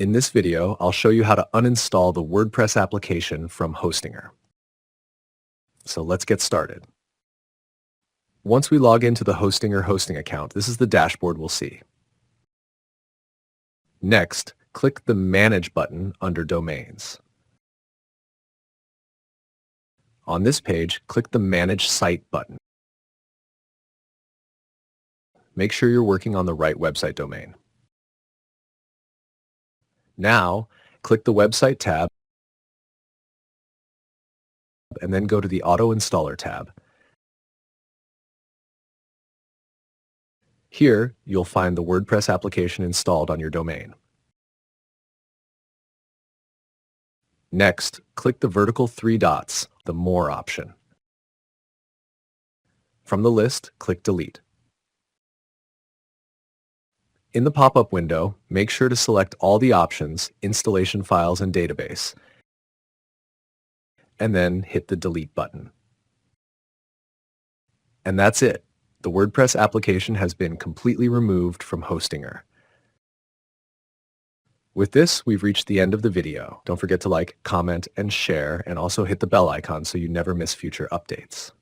In this video, I'll show you how to uninstall the WordPress application from Hostinger. So let's get started. Once we log into the Hostinger hosting account, this is the dashboard we'll see. Next, click the Manage button under Domains. On this page, click the Manage Site button. Make sure you're working on the right website domain. Now, click the Website tab and then go to the Auto Installer tab. Here, you'll find the WordPress application installed on your domain. Next, click the vertical 3 dots, the More option. From the list, click Delete. In the pop-up window, make sure to select all the options, Installation Files and Database, and then hit the Delete button. And that's it. The WordPress application has been completely removed from Hostinger. With this, we've reached the end of the video. Don't forget to like, comment, and share, and also hit the bell icon so you never miss future updates.